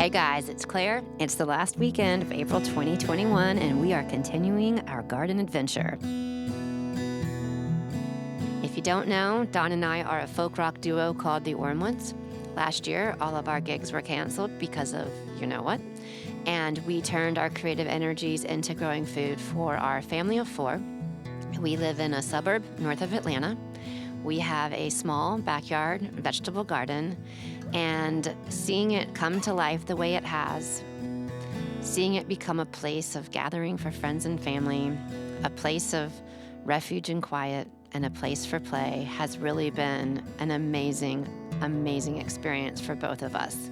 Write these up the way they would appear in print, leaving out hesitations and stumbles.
Hey guys, it's Claire. It's the last weekend of April 2021, and we are continuing our garden adventure. If you don't know, Dawn and I are a folk rock duo called the Ormewoods. Last year, all of our gigs were canceled because of you-know-what, and we turned our creative energies into growing food for our family of 4. We live in a suburb north of Atlanta. We have a small backyard vegetable garden, and seeing it come to life the way it has, seeing it become a place of gathering for friends and family, a place of refuge and quiet, and a place for play has really been an amazing, amazing experience for both of us.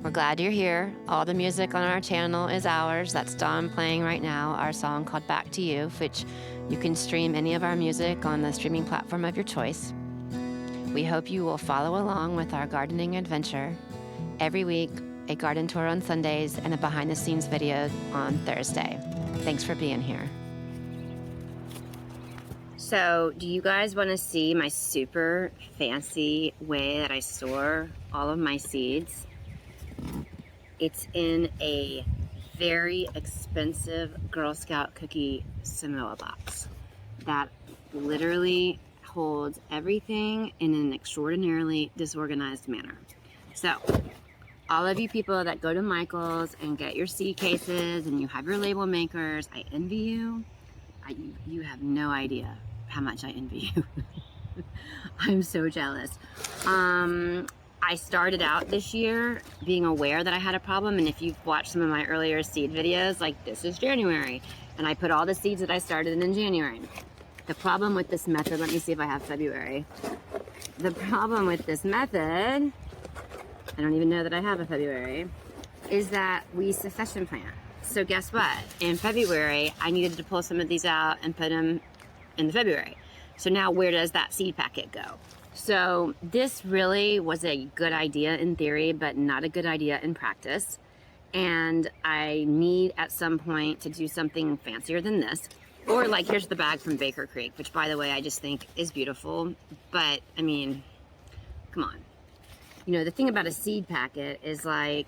We're glad you're here. All the music on our channel is ours. That's Dawn playing right now, our song called Back to You, which you can stream any of our music on the streaming platform of your choice. We hope you will follow along with our gardening adventure. Every week, a garden tour on Sundays and a behind-the-scenes video on Thursday. Thanks for being here. So, do you guys want to see my super fancy way that I store all of my seeds? It's in a very expensive Girl Scout cookie Samoa box that literally holds everything in an extraordinarily disorganized manner. So, all of you people that go to Michael's and get your seed cases and you have your label makers, I envy you. You have no idea how much I envy you. I'm so jealous. I started out this year being aware that I had a problem, and if you've watched some of my earlier seed videos, like this is January, and I put all the seeds that I started in January. The problem with this method, let me see if I have February. The problem with this method, I don't even know that I have a February, is that we succession plant. So guess what? In February, I needed to pull some of these out and put them in the February. So now where does that seed packet go? So this really was a good idea in theory, but not a good idea in practice. And I need at some point to do something fancier than this. Or like, here's the bag from Baker Creek, which by the way, I just think is beautiful. But I mean, come on. You know, the thing about a seed packet is like,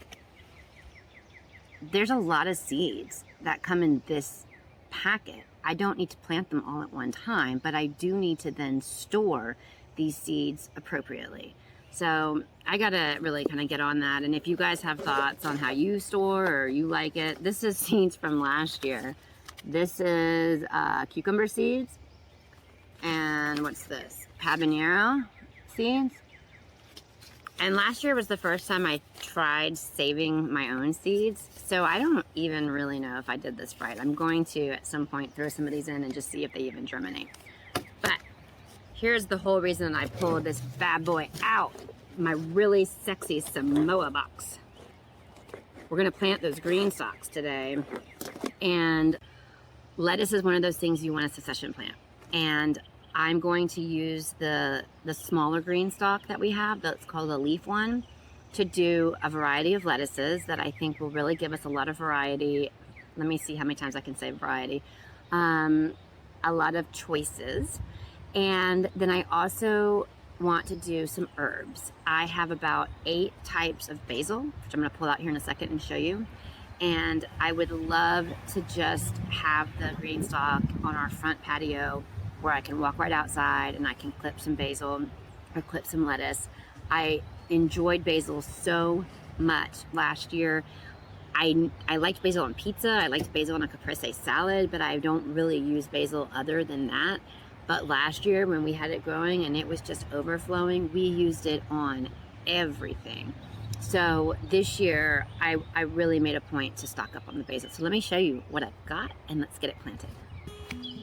there's a lot of seeds that come in this packet. I don't need to plant them all at one time, but I do need to then store these seeds appropriately. So I gotta really kind of get on that. And if you guys have thoughts on how you store or you like it, this is seeds from last year. This is cucumber seeds. And what's this? Habanero seeds. And last year was the first time I tried saving my own seeds. So I don't even really know if I did this right. I'm going to, at some point, throw some of these in and just see if they even germinate. But here's the whole reason I pulled this bad boy out. My really sexy Samoa box. We're gonna plant those GreenStalks today. And lettuce is one of those things you want to succession plant. And I'm going to use the smaller GreenStalk that we have, that's called a leaf one, to do a variety of lettuces that I think will really give us a lot of variety. Let me see how many times I can say variety. A lot of choices. And then I also want to do some herbs. I have about 8 types of basil, which I'm going to pull out here in a second and show you. And I would love to just have the GreenStalk on our front patio where I can walk right outside and I can clip some basil or clip some lettuce. I enjoyed basil so much last year. I liked basil on pizza. I liked basil on a caprese salad, but I don't really use basil other than that. But last year when we had it growing and it was just overflowing, we used it on everything. So this year, I really made a point to stock up on the basil. So let me show you what I've got and let's get it planted.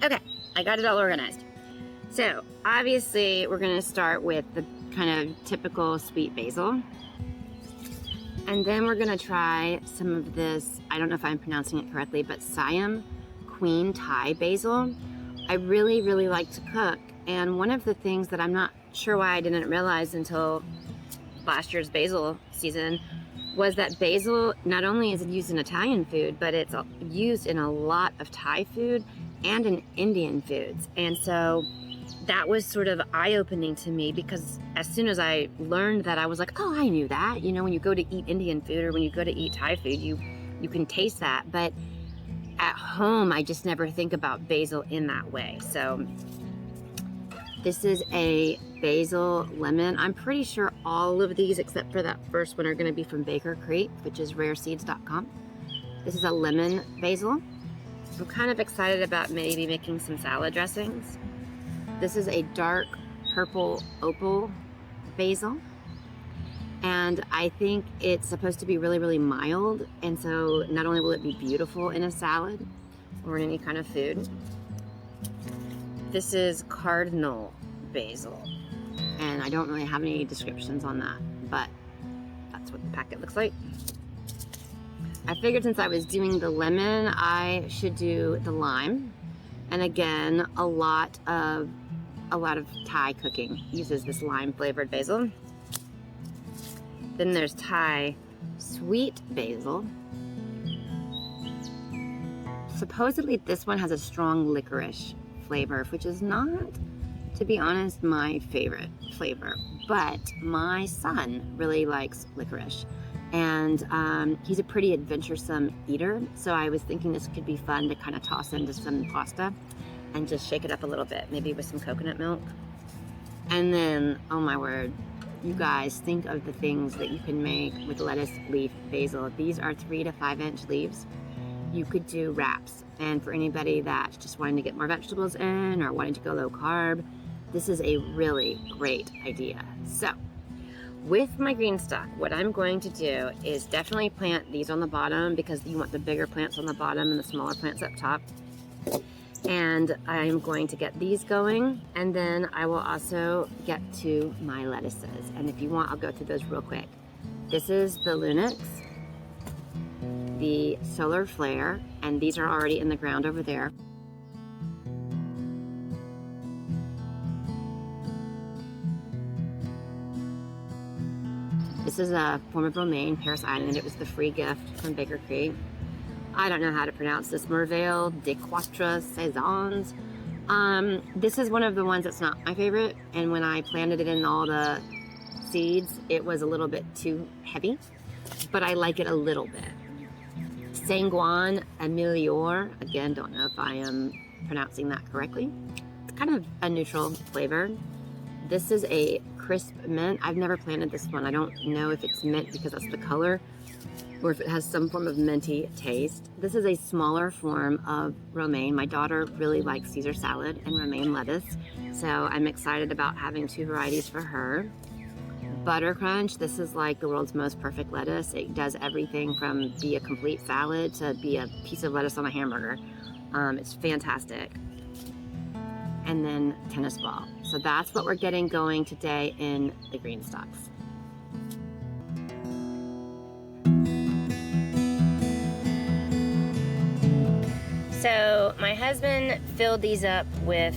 Okay, I got it all organized. So obviously we're gonna start with the kind of typical sweet basil. And then we're gonna try some of this, I don't know if I'm pronouncing it correctly, but Siam Queen Thai basil. I really, really like to cook. And one of the things that I'm not sure why I didn't realize until last year's basil season was that basil not only is it used in Italian food, but it's used in a lot of Thai food and in Indian foods. And so that was sort of eye-opening to me, because as soon as I learned that, I was like, oh, I knew that. You know, when you go to eat Indian food or when you go to eat Thai food, you can taste that. But at home, I just never think about basil in that way. So this is a basil lemon. I'm pretty sure all of these, except for that first one, are going to be from Baker Creek, which is rareseeds.com. This is a lemon basil. I'm kind of excited about maybe making some salad dressings. This is a dark purple opal basil, and I think it's supposed to be really, really mild, and so not only will it be beautiful in a salad or in any kind of food. This is cardinal basil, and I don't really have any descriptions on that, but that's what the packet looks like. I figured since I was doing the lemon, I should do the lime. And again, a lot of Thai cooking uses this lime flavored basil. Then there's Thai sweet basil. Supposedly this one has a strong licorice flavor, which is not, to be honest, my favorite flavor. But my son really likes licorice. And he's a pretty adventuresome eater, so I was thinking this could be fun to kind of toss into some pasta and just shake it up a little bit, maybe with some coconut milk. And then, oh my word, you guys, think of the things that you can make with lettuce, leaf, basil. These are 3 to 5 inch leaves. You could do wraps, and for anybody that's just wanting to get more vegetables in or wanting to go low carb, this is a really great idea. So, with my green stock, what I'm going to do is definitely plant these on the bottom, because you want the bigger plants on the bottom and the smaller plants up top. And I'm going to get these going, and then I will also get to my lettuces. And if you want, I'll go through those real quick. This is the Lunix, the Solar Flare, and these are already in the ground over there. This is a form of romaine, Paris Island. It was the free gift from Baker Creek. I don't know how to pronounce this. Merveille de Quatre Saisons. This is one of the ones that's not my favorite, and when I planted it in all the seeds, it was a little bit too heavy, but I like it a little bit. Sanguin Améliore, again, don't know if I am pronouncing that correctly. It's kind of a neutral flavor. This is a crisp mint. I've never planted this one. I don't know if it's mint because that's the color, or if it has some form of minty taste. This is a smaller form of romaine. My daughter really likes Caesar salad and romaine lettuce, so I'm excited about having 2 varieties for her. Butter Crunch, this is like the world's most perfect lettuce. It does everything from be a complete salad to be a piece of lettuce on a hamburger. It's fantastic. And then tennis ball. So that's what we're getting going today in the green stocks. So my husband filled these up with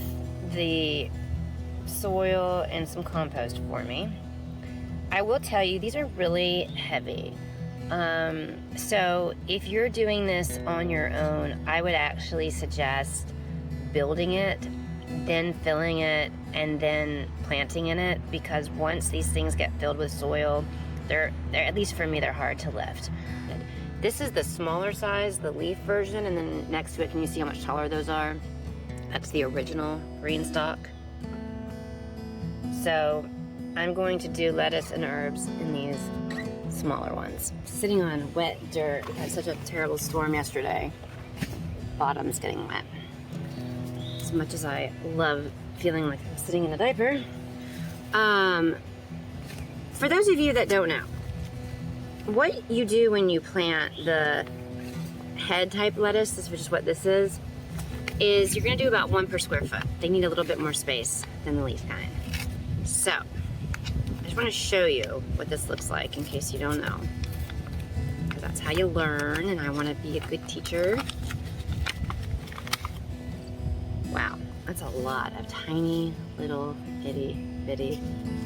the soil and some compost for me. I will tell you, these are really heavy. So if you're doing this on your own, I would actually suggest building it, then filling it, and then planting in it, because once these things get filled with soil, they're at least for me, they're hard to lift. This is the smaller size, the leaf version, and then next to it, can you see how much taller those are? That's the original green stock. So I'm going to do lettuce and herbs in these smaller ones. Sitting on wet dirt. We had such a terrible storm yesterday. Bottom's getting wet. As much as I love feeling like I'm sitting in a diaper. For those of you that don't know, what you do when you plant the head type lettuce, which is what this is you're gonna do about 1 per square foot. They need a little bit more space than the leaf kind. So, I just wanna show you what this looks like in case you don't know. Because that's how you learn, and I wanna be a good teacher. Wow, that's a lot of tiny, little, itty, bitty.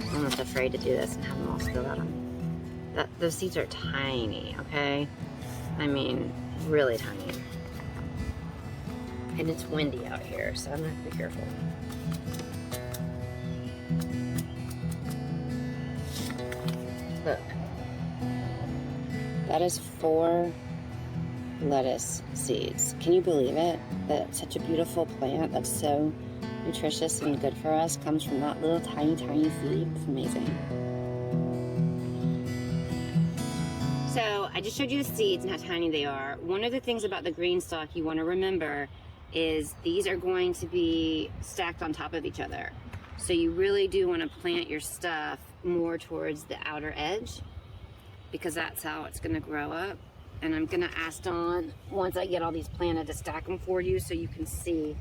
I'm almost afraid to do this and have them all spill out on me. Those seeds are tiny, okay? I mean, really tiny. And it's windy out here, so I'm gonna have to be careful. That is 4 lettuce seeds. Can you believe it? That such a beautiful plant that's so nutritious and good for us comes from that little tiny seed. It's amazing. So I just showed you the seeds and how tiny they are. One of the things about the green stalk you want to remember is these are going to be stacked on top of each other. So you really do want to plant your stuff more towards the outer edge, because that's how it's going to grow up. And I'm going to ask Dawn, once I get all these planted, to stack them for you so you can see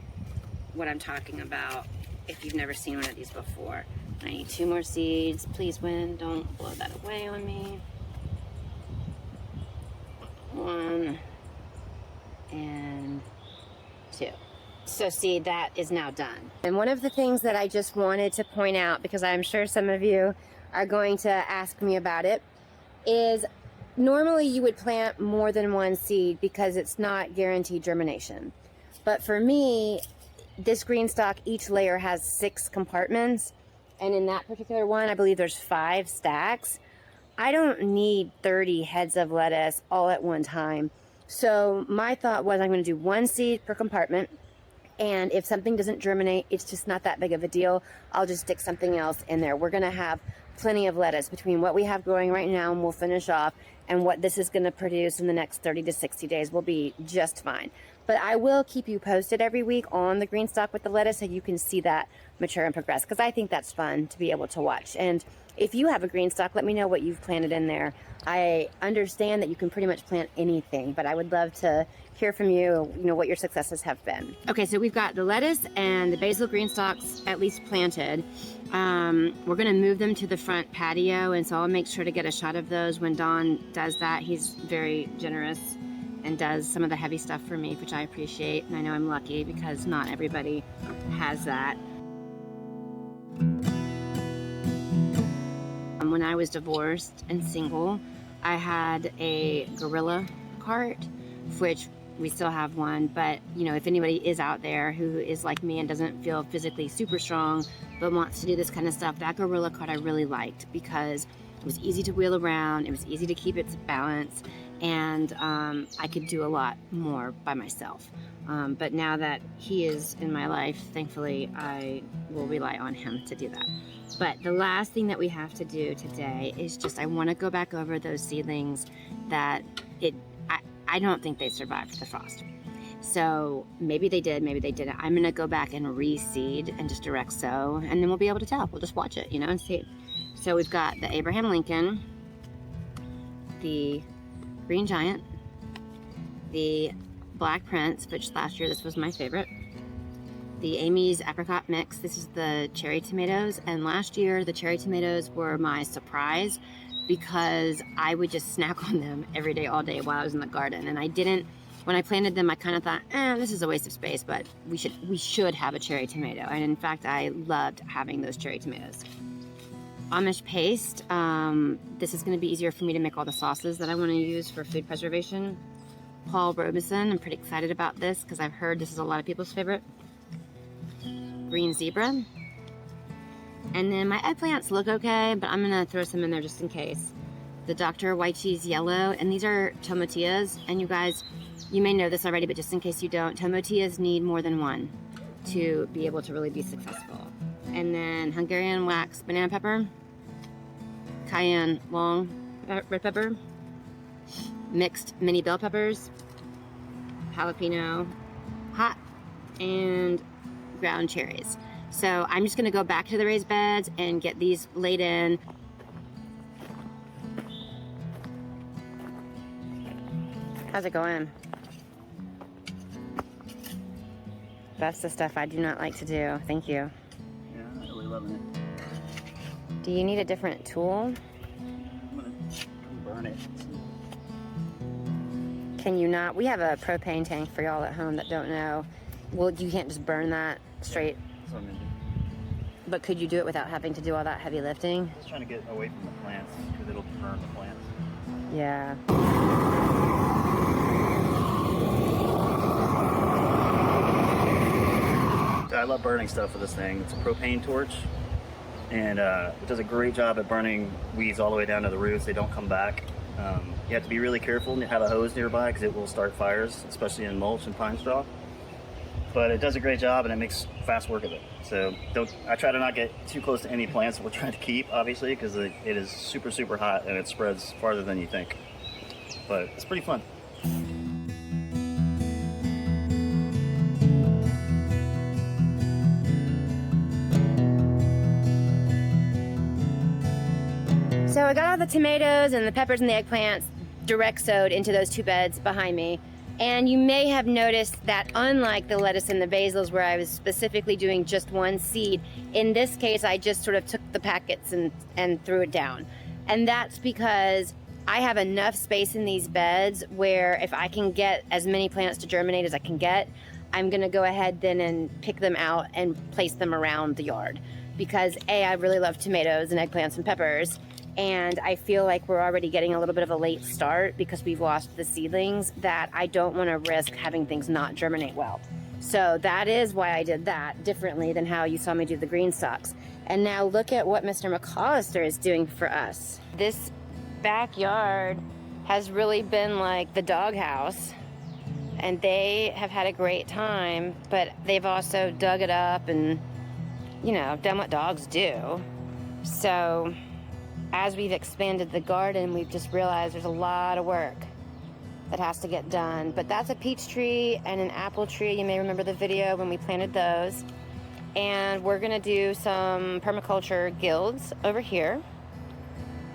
what I'm talking about if you've never seen one of these before. I need 2 more seeds. Please, wind, don't blow that away on me. 1 and 2. So see, that is now done. And one of the things that I just wanted to point out, because I'm sure some of you are going to ask me about it, is normally you would plant more than 1 seed because it's not guaranteed germination. But for me, this green stalk, each layer has 6 compartments. And in that particular one, I believe there's 5 stacks. I don't need 30 heads of lettuce all at one time. So my thought was, I'm going to do 1 seed per compartment. And if something doesn't germinate, it's just not that big of a deal. I'll just stick something else in there. We're going to have plenty of lettuce between what we have growing right now, and we'll finish off, and what this is going to produce in the next 30 to 60 days will be just fine. But I will keep you posted every week on the green stalk with the lettuce so you can see that mature and progress, because I think that's fun to be able to watch. And if you have a green stalk, let me know what you've planted in there. I understand that you can pretty much plant anything, but I would love to hear from you, what your successes have been. Okay, so we've got the lettuce and the basil green stalks at least planted. We're gonna move them to the front patio, and so I'll make sure to get a shot of those when Don does that. He's very generous and does some of the heavy stuff for me, which I appreciate, and I know I'm lucky because not everybody has that. When I was divorced and single, I had a gorilla cart, which we still have one, but if anybody is out there who is like me and doesn't feel physically super strong but wants to do this kind of stuff, that gorilla cart I really liked because it was easy to wheel around, it was easy to keep its balance, and I could do a lot more by myself. But now that he is in my life, thankfully, I will rely on him to do that. But the last thing that we have to do today is I want to go back over those seedlings that I don't think they survived the frost. So maybe they did, maybe they didn't. I'm going to go back and reseed and just direct sow, and then we'll be able to tell. We'll just watch it, and see. So we've got the Abraham Lincoln, the Green Giant, the Black Prince, which last year this was my favorite, the Amy's Apricot Mix. This is the cherry tomatoes, and last year the cherry tomatoes were my surprise because I would just snack on them every day, all day while I was in the garden. And I didn't, when I planted them, I kind of thought, this is a waste of space, but we should have a cherry tomato. And in fact, I loved having those cherry tomatoes. Amish paste. This is going to be easier for me to make all the sauces that I want to use for food preservation. Paul Robeson, I'm pretty excited about this because I've heard this is a lot of people's favorite. Green zebra. And then my eggplants look okay, but I'm gonna throw some in there just in case. The Dr. White Cheese Yellow, and these are tomatillas. And you guys, you may know this already, but just in case you don't, tomatillas need more than 1 to be able to really be successful. And then Hungarian wax banana pepper, cayenne long red pepper, mixed mini bell peppers, jalapeno hot, and ground cherries. So I'm just gonna go back to the raised beds and get these laid in. How's it going? That's the stuff I do not like to do. Thank you. Yeah, I'm really loving it. Do you need a different tool? I'm gonna burn it. Can you not? We have a propane tank for y'all at home that don't know. Well, you can't just burn that straight. That's what I'm gonna do. But could you do it without having to do all that heavy lifting? Just trying to get away from the plants because it'll burn the plants. Yeah. I love burning stuff with this thing. It's a propane torch. and it does a great job at burning weeds all the way down to the roots. They don't come back. You have to be really careful and have a hose nearby because it will start fires, especially in mulch and pine straw. But it does a great job and it makes fast work of it. So I try to not get too close to any plants that we're trying to keep, obviously, because it is super, super hot and it spreads farther than you think. But it's pretty fun. So I got all the tomatoes and the peppers and the eggplants direct sowed into those 2 beds behind me. And you may have noticed that unlike the lettuce and the basils where I was specifically doing just 1 seed, in this case I just sort of took the packets and threw it down. And that's because I have enough space in these beds where if I can get as many plants to germinate as I can get, I'm gonna go ahead then and pick them out and place them around the yard. Because A, I really love tomatoes and eggplants and peppers, and I feel like we're already getting a little bit of a late start because we've lost the seedlings, that I don't want to risk having things not germinate well. So that is why I did that differently than how you saw me do the GreenStalks. And now look at what Mr. McAllister is doing for us. This backyard has really been like the doghouse, and they have had a great time, but they've also dug it up and, you know, done what dogs do. So as we've expanded the garden, we've just realized there's a lot of work that has to get done. But that's a peach tree and an apple tree. You may remember the video when we planted those. And we're gonna do some permaculture guilds over here.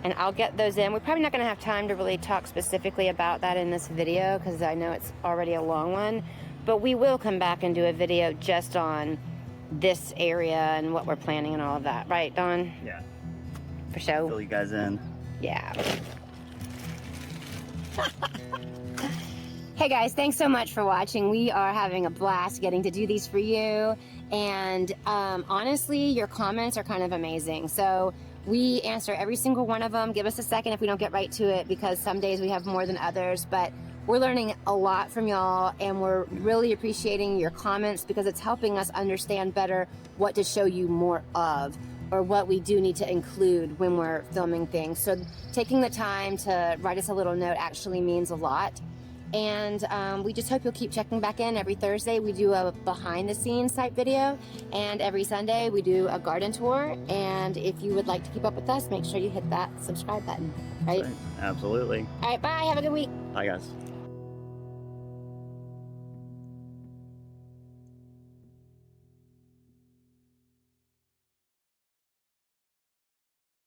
And I'll get those in. We're probably not gonna have time to really talk specifically about that in this video because I know it's already a long one. But we will come back and do a video just on this area and what we're planning and all of that. Right, Don? Yeah. For sure. Fill you guys in. Yeah. Hey guys, thanks so much for watching. We are having a blast getting to do these for you. And honestly, your comments are kind of amazing. So we answer every single one of them. Give us a second if we don't get right to it because some days we have more than others. But we're learning a lot from y'all and we're really appreciating your comments because it's helping us understand better what to show you more of, or what we do need to include when we're filming things. So taking the time to write us a little note actually means a lot. And we just hope you'll keep checking back in. Every Thursday we do a behind the scenes type video, and every Sunday we do a garden tour. And if you would like to keep up with us, make sure you hit that subscribe button, right? Absolutely. All right, bye, have a good week. Bye guys.